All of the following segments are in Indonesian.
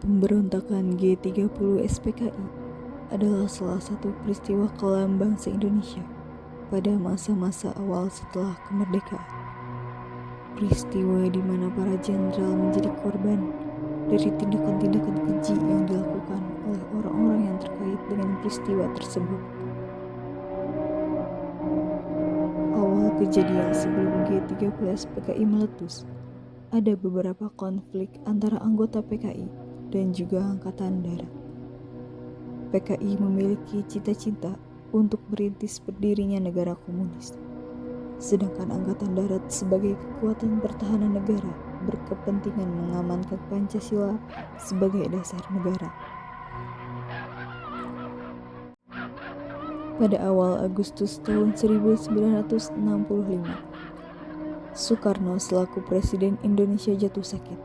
Pemberontakan G30 SPKI adalah salah satu peristiwa kelam bangsa Indonesia pada masa-masa awal setelah kemerdekaan. Peristiwa di mana para jenderal menjadi korban dari tindakan-tindakan keji yang dilakukan oleh orang-orang yang terkait dengan peristiwa tersebut. Awal kejadian sebelum G30 SPKI meletus, ada beberapa konflik antara anggota PKI dan juga Angkatan Darat. PKI memiliki cita-cita untuk merintis berdirinya negara komunis, sedangkan Angkatan Darat sebagai kekuatan pertahanan negara berkepentingan mengamankan Pancasila sebagai dasar negara. Pada awal Agustus tahun 1965, Soekarno selaku Presiden Indonesia jatuh sakit.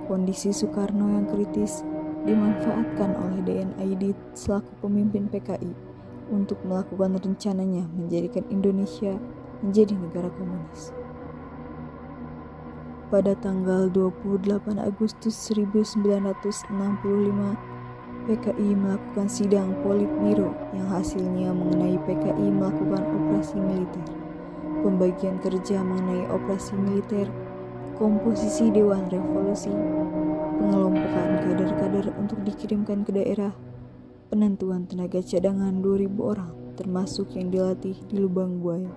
Kondisi Soekarno yang kritis dimanfaatkan oleh DN Aidit selaku pemimpin PKI untuk melakukan rencananya menjadikan Indonesia menjadi negara komunis. Pada tanggal 28 Agustus 1965, PKI melakukan sidang Politbiro yang hasilnya mengenai PKI melakukan operasi militer, pembagian kerja mengenai operasi militer, komposisi Dewan Revolusi, pengelompokan kader-kader untuk dikirimkan ke daerah, penentuan tenaga cadangan 2.000 orang termasuk yang dilatih di Lubang Buaya.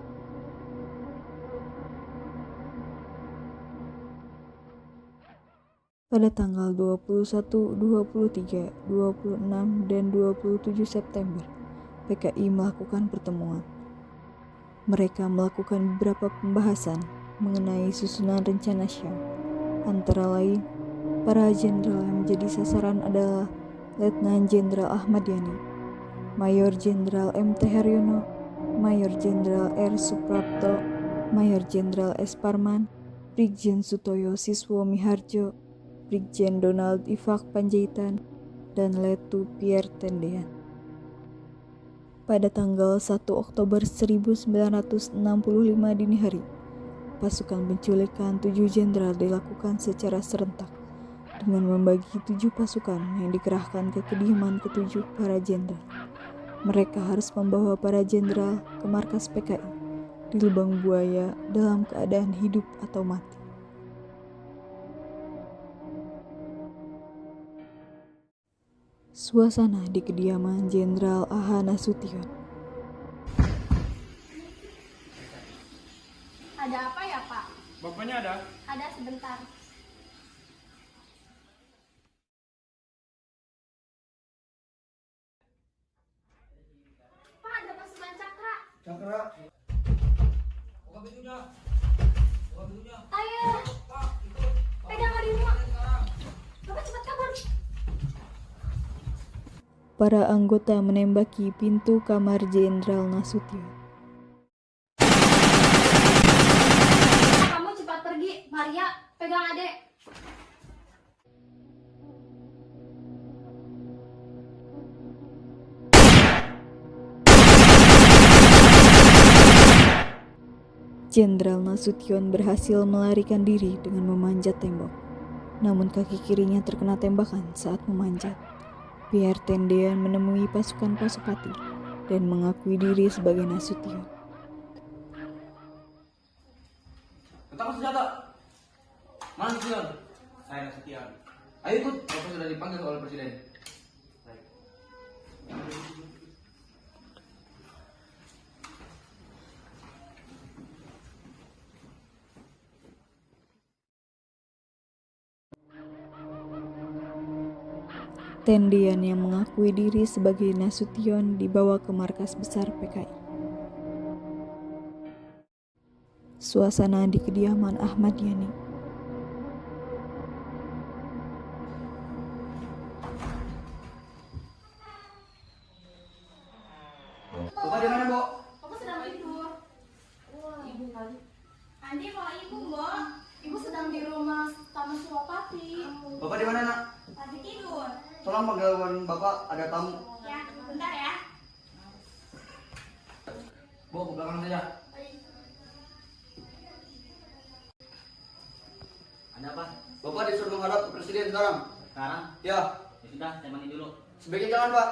Pada tanggal 21, 23, 26, dan 27 September, PKI melakukan pertemuan. Mereka melakukan beberapa pembahasan mengenai susunan rencana Syam. Antara lain, para jenderal yang menjadi sasaran adalah Letnan Jenderal Ahmad Yani, Mayor Jenderal M.T. Haryono, Mayor Jenderal R. Suprapto, Mayor Jenderal S. Parman, Brigjen Sutoyo Siswo Miharjo, Brigjen Donald Ifak Panjaitan, dan Letu Pierre Tendean. Pada tanggal 1 Oktober 1965 dini hari, pasukan penculikan 7 jenderal dilakukan secara serentak dengan membagi 7 pasukan yang dikerahkan ke kediaman ke-7 para jenderal. Mereka harus membawa para jenderal ke markas PKI di Lubang Buaya dalam keadaan hidup atau mati. Suasana di kediaman Jenderal A.H. Nasution. Ada apa ya, Pak? Bapaknya ada? Ada, sebentar. Pak, ada pasukan Cakra. Cakra. Buka pintunya. Ayo. Pegang adikmu. Bapak cepat kabur. Para anggota menembaki pintu kamar Jenderal Nasution. Kamu cepat pergi. Maria, pegang adek. Jenderal Nasution berhasil melarikan diri dengan memanjat tembok. Namun kaki kirinya terkena tembakan saat memanjat. Pierre Tendean menemui pasukan Pasupati dan mengakui diri sebagai Nasution. Letakkan senjata. Mana Nasution? Saya Nasution. Ayo ikut. Bapak sudah dipanggil oleh Presiden. Baik. Tendean yang mengakui diri sebagai Nasution dibawa ke markas besar PKI. Suasana di kediaman Ahmad Yani. Bapak di mana, Mbok? Bapak sedang tidur. Ibu kali. Andi, kalau ibu, Mbok. Ibu sedang di rumah tamu Suropati. Bapak di mana, Nak? Lagi tidur. Tolong panggilkan Bapak, ada tamu. Ya, bentar ya. Bawa ke belakang saja. Ada apa? Bapak disuruh menghadap ke Presiden sekarang. Sekarang? Ya. Ya sudah, saya mandi dulu. Sebaiknya jangan, Pak.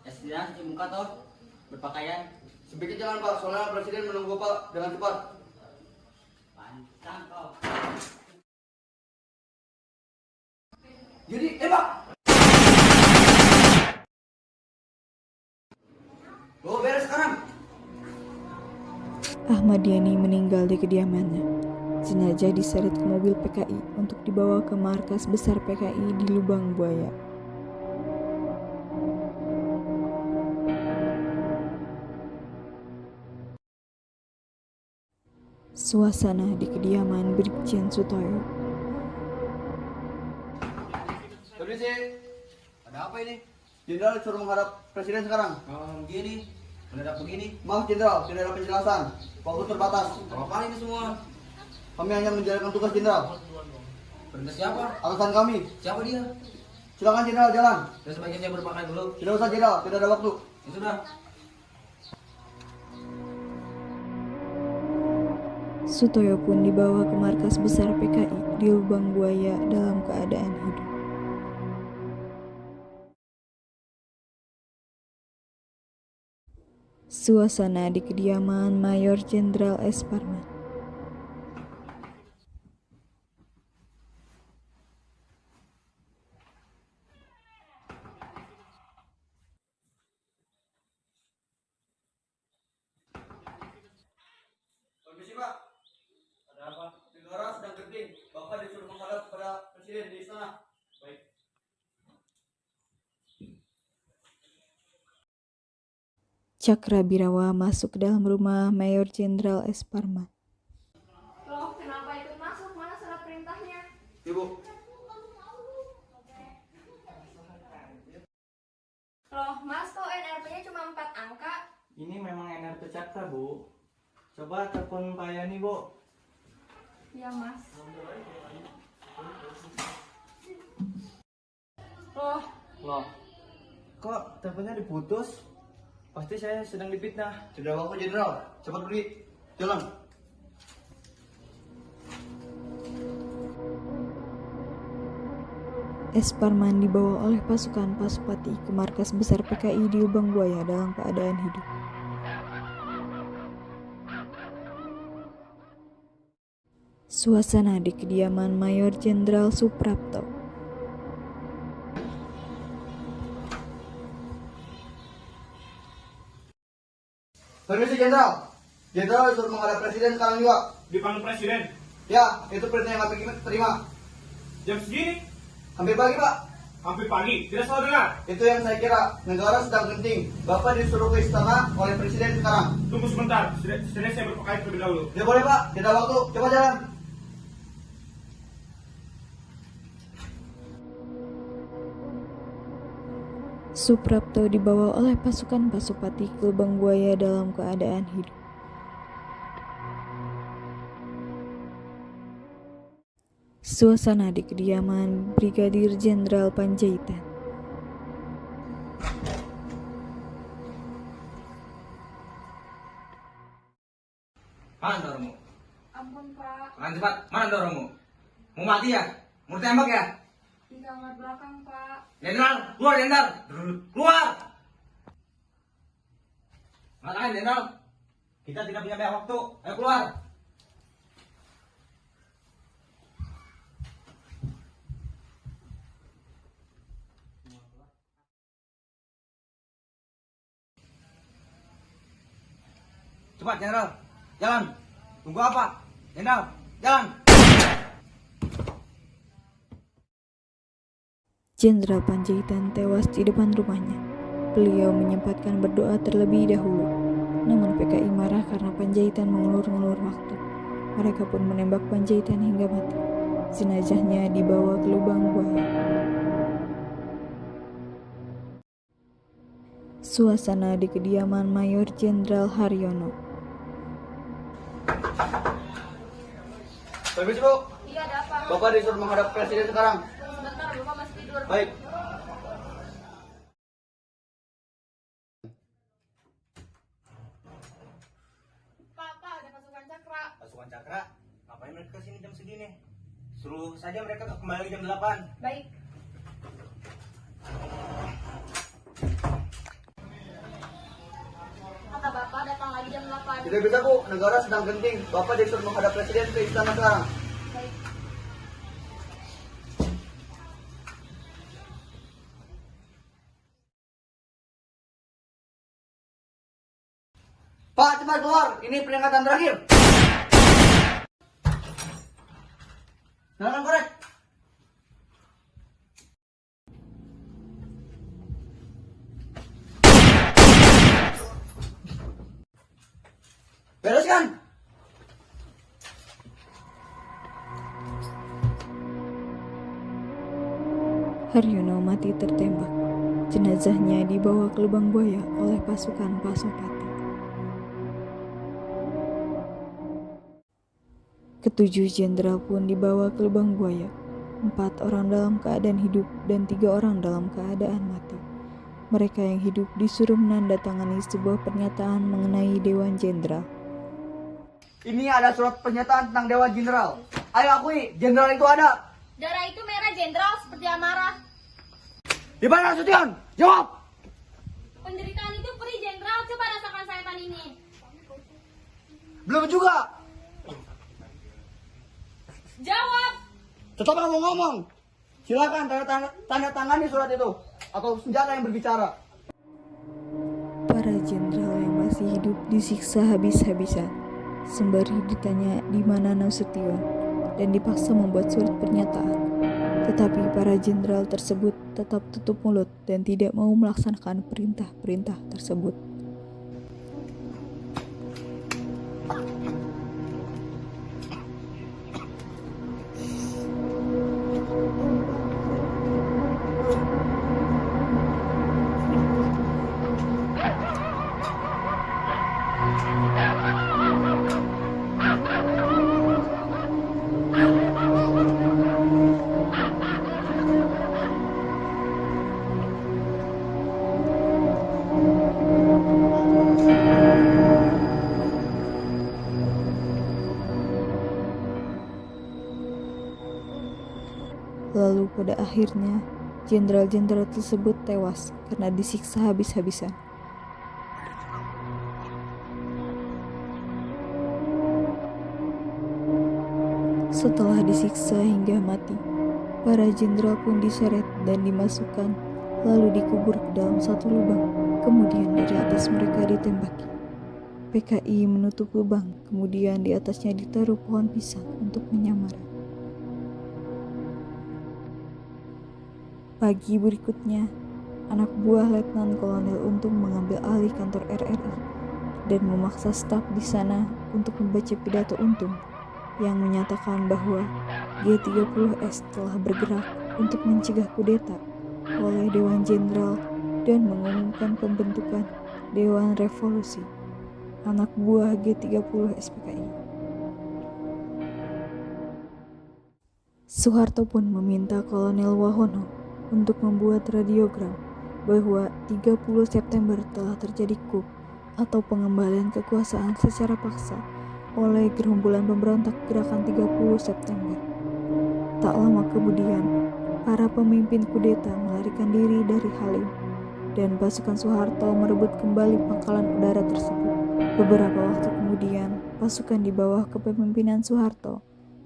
Ya sudah, cuci muka toh. Berpakaian. Sebaiknya jangan, Pak. Soalnya presiden menunggu, Pak, dengan cepat. Pantang kau. Jadi, Pak. Oh, beres sekarang. Ahmad Yani meninggal di kediamannya. Jenazah diseret ke mobil PKI untuk dibawa ke markas besar PKI di Lubang Buaya. Suasana di kediaman Brigjen Sutoyo. Permisi. Ada apa ini? Jenderal suruh menghadap presiden sekarang. Gini, mendadak begini. Maaf, Jenderal, tidak ada penjelasan. Waktu terbatas. Apa ini semua? Kami hanya menjalankan tugas, Jenderal. Perintah siapa? Atasan kami. Siapa dia? Silakan, Jenderal, jalan. Dan sebaiknya saya berpakaian dulu. Tidak usah, Jenderal, tidak ada waktu. Ya sudah. Sutoyo pun dibawa ke markas besar PKI di Lubang Buaya dalam keadaan hidup. Suasana di kediaman Mayor Jenderal S. Parman. Permisi, Pak. Ada apa? Negara sedang genting. Bapak disuruh menghadap kepada presiden di istana. Baik. Cakra Birawa masuk ke dalam rumah Mayor Jenderal S. Parman. Loh, kenapa ikut masuk? Mana surat perintahnya? Ibu. Loh, Mas, kok NRP-nya cuma 4 angka? Ini memang NRP Cakra, Bu. Coba telepon Pak Yani, Bu. Ya, Mas. Loh, Loh, kok teleponnya diputus? Pasti saya sedang dipitnah. Tidak ada waktu, Jenderal. Cepat pergi. Jalan. S. Parman dibawa oleh pasukan Pasupati ke markas besar PKI di Lubang Buaya dalam keadaan hidup. Suasana di kediaman Mayor Jenderal Suprapto. Permisi, Jenderal. Jenderal disuruh menghadap presiden sekarang juga. Dipanggil presiden. Ya, itu perintah yang kami terima. Jam segini? Hampir pagi, Pak. Hampir pagi. Tidak salah dengar. Itu yang saya kira. Negara sedang genting. Bapak disuruh ke istana oleh presiden sekarang. Tunggu sebentar. Sudah saya berpakaian terlebih dahulu. Tidak boleh, Pak. Tidak ada waktu. Coba jalan. Suprapto dibawa oleh pasukan Pasupati ke Lubang Buaya dalam keadaan hidup. Suasana di kediaman Brigadir Jenderal Panjaitan. Mana dorongmu? ampun, Pak. Makan cepat. Mana dorongmu? Mau mati ya? Mau tembak ya? Di kamar belakang, Pak. Jenderal, keluar Jenderal. Keluar. Ngapain Jenderal? Kita tidak punya banyak waktu. Ayo keluar. Cepat Jenderal. Jalan. Tunggu apa? Jenderal, jalan. Jenderal Panjaitan tewas di depan rumahnya. Beliau menyempatkan berdoa terlebih dahulu. Namun PKI marah karena Panjaitan mengulur-ngulur waktu. Mereka pun menembak Panjaitan hingga mati. Jenazahnya dibawa ke Lubang Buaya. Suasana di kediaman Mayor Jenderal Haryono. Permisi, Bu. Iya, ada apa? Bapak disuruh menghadap presiden sekarang. Sebentar, Bapak masih tidur. Baik. Pak, ada pasukan Cakra. Pasukan Cakra, ngapain mereka kesini jam segini? Suruh saja mereka kembali jam 8. Baik. Kapan? Tidak bisa Bu, negara sedang genting. Bapak disuruh menghadap presiden ke istana sekarang. Baik. Pak, cepat keluar. Ini peringatan terakhir. Nyalakan korek. Bereskan. Haryono mati tertembak. Jenazahnya dibawa ke lubang buaya oleh pasukan Pasopati. Ketujuh jenderal pun dibawa ke lubang buaya. 4 orang dalam keadaan hidup dan 3 orang dalam keadaan mati. Mereka yang hidup disuruh menandatangani sebuah pernyataan mengenai Dewan Jenderal. Ini ada surat pernyataan tentang Dewan Jenderal. Ayo akui, jenderal itu ada. Darah itu merah jenderal seperti amarah. Di mana Nasution? Jawab. Penderitaan itu perih jenderal, coba rasakan sayatan ini. Belum juga. Jawab. Tetap kamu ngomong. Silakan tanda tangani surat itu atau senjata yang berbicara. Para jenderal yang masih hidup disiksa habis-habisan. Sembari ditanya di mana Nasution dan dipaksa membuat surat pernyataan. Tetapi para jenderal tersebut tetap tutup mulut dan tidak mau melaksanakan perintah-perintah tersebut. Lalu pada akhirnya, jenderal-jenderal tersebut tewas karena disiksa habis-habisan. Setelah disiksa hingga mati, para jenderal pun diseret dan dimasukkan, lalu dikubur ke dalam satu lubang. Kemudian dari atas mereka ditembaki. PKI menutup lubang, kemudian di atasnya ditaruh pohon pisang untuk menyamar. Pagi berikutnya, anak buah Letnan Kolonel Untung mengambil alih kantor RRI dan memaksa staf di sana untuk membaca pidato Untung yang menyatakan bahwa G30S telah bergerak untuk mencegah kudeta oleh Dewan Jenderal dan mengumumkan pembentukan Dewan Revolusi, anak buah G30S PKI. Soeharto pun meminta Kolonel Wahono untuk membuat radiogram bahwa 30 September telah terjadi coup atau pengembalian kekuasaan secara paksa oleh gerombolan pemberontak gerakan 30 September. Tak lama kemudian, para pemimpin kudeta melarikan diri dari Halim dan pasukan Soeharto merebut kembali pangkalan udara tersebut. Beberapa waktu kemudian, pasukan di bawah kepemimpinan Soeharto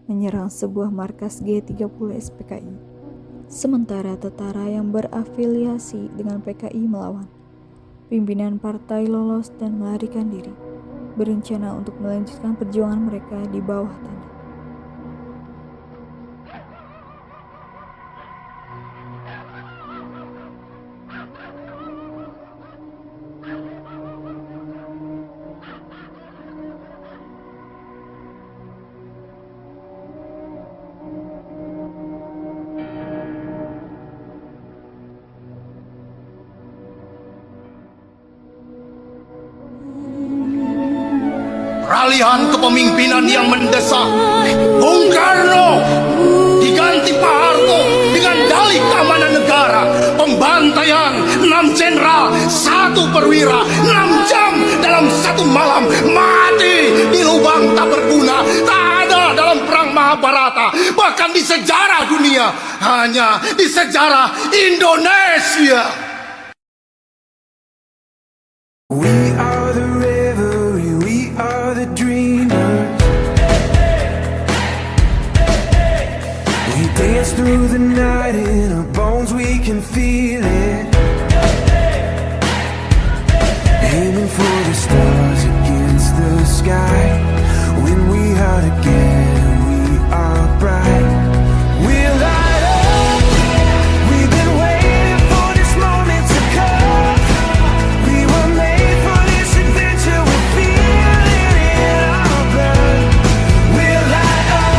menyerang sebuah markas G30S PKI. Sementara tentara yang berafiliasi dengan PKI melawan. Pimpinan partai lolos dan melarikan diri, berencana untuk melanjutkan perjuangan mereka di bawah tanah. Peralihan kepemimpinan yang mendesak. Bung Karno diganti Pak Harto dengan dalih keamanan negara. Pembantaian 6 jenderal, 1 perwira, 6 jam dalam 1 malam. Mati di lubang tak berguna. Tak ada dalam perang Mahabharata. Bahkan di sejarah dunia. Hanya di sejarah Indonesia. We are the revelry, we Dance through the night in our bones, we can feel it. Aiming for the stars against the sky. When we are together, we are bright. We'll light up. We've been waiting for this moment to come. We were made for this adventure. We feel it in our blood. We'll light up.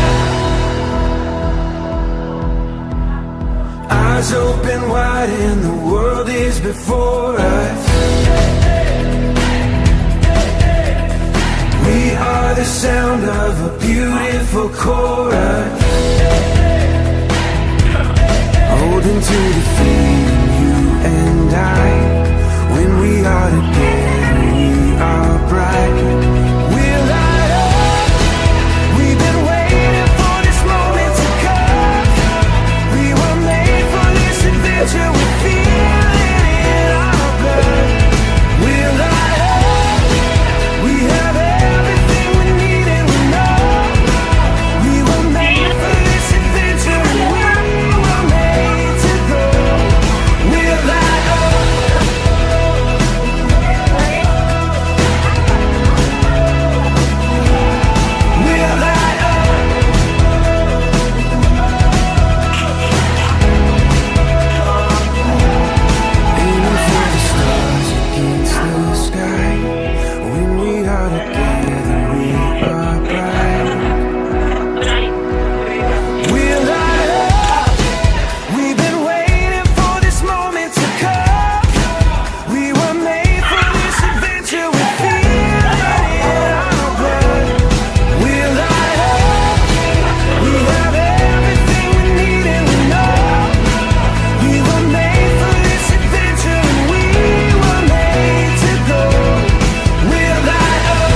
Eyes open wide and the world is before us. We are the sound of a beautiful chorus. Holding to the freedom, you and I. When we are together, we are bright. We'll light up. We've been waiting for this moment to come. We were made for this adventure. We feel it in our blood. We'll light up. We have everything we need and we know we were made for this adventure. And we were made to go. We'll light up. We'll light up. Aiming for the stars against the sky. When we are together, we are bright. We'll light up. We've been waiting for this moment to come. We were made for this adventure. We feel it in our blood. We'll light up. We have everything we need and we know we were made for this adventure. And we were made to go. We'll light up.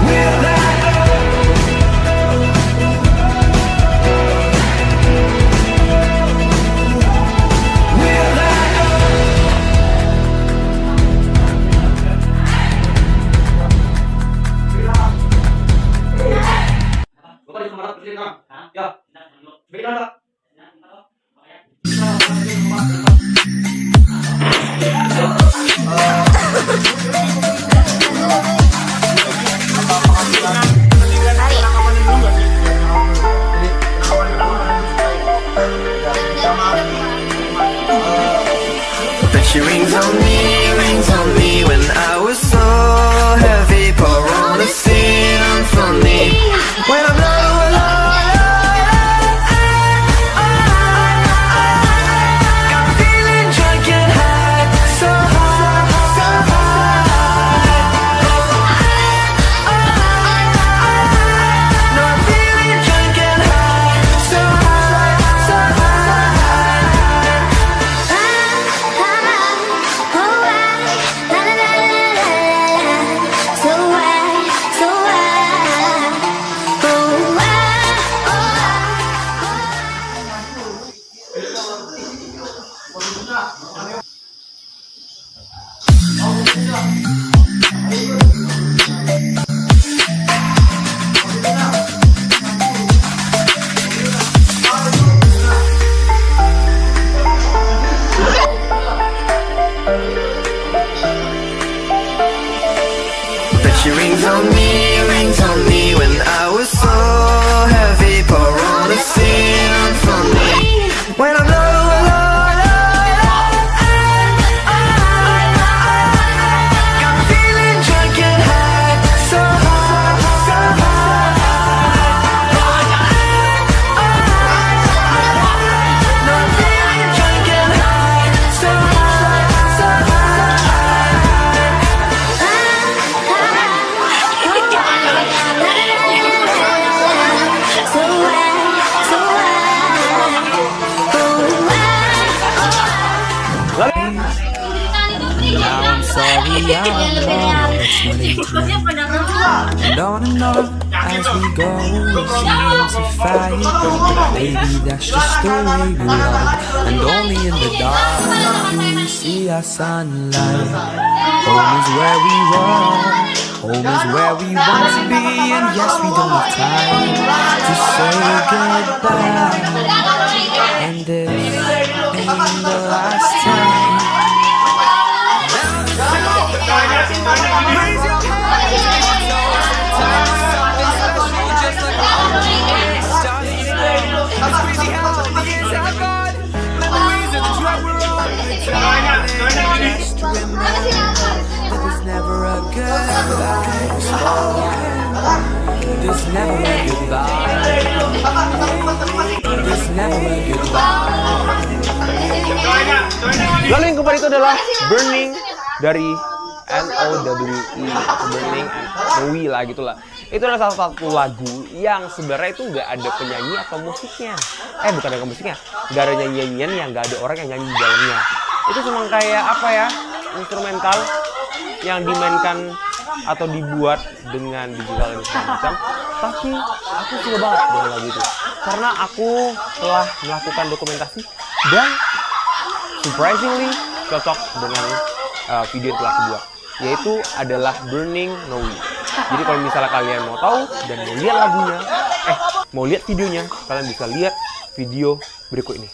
We'll light up. We'll light up. Bapak di kamar berdiri sekarang. Ya. Beda Pak. But she rings on me when I was so heavy. Pour on a sin for me when I'm low, I'm feeling drunk and high, so high, so high. No, I'm feeling drunk and high, so high, so But she rings on me when I was so heavy. Pour on a sin for me when I'm low, I'm feeling drunk and high, so high, so high. No, I'm feeling drunk and high, so high, so Now I'm sorry I'm wrong, it's not easy. And on as we go, it seems to fight. Maybe that's just the way we are. And only in the dark do we see our sunlight. Home is where we run, Home is where we want to be, and yes, we don't have time to say goodbye. And this ain't the last time. Raise your there's never a goodbye spoken. There's never a goodbye. There's never a goodbye. Lalu yang keempat itu adalah Burning dari NOWE atau Burning NOWE lah gitulah. Itu adalah salah satu lagu yang sebenarnya itu nggak ada penyanyi atau musiknya. Bukan ada musiknya, nggak ada nyanyian yang nggak ada orang yang nyanyi di dalamnya. Itu cuma kayak apa ya, instrumental yang dimainkan atau dibuat dengan digital dan segala macam. Tapi aku suka banget dengan lagu itu karena aku telah melakukan dokumentasi dan surprisingly cocok dengan video yang telah aku buat, yaitu adalah Burning NOWE. Jadi kalau misalnya kalian mau tahu dan mau lihat lagunya, mau lihat videonya, kalian bisa lihat video berikut ini.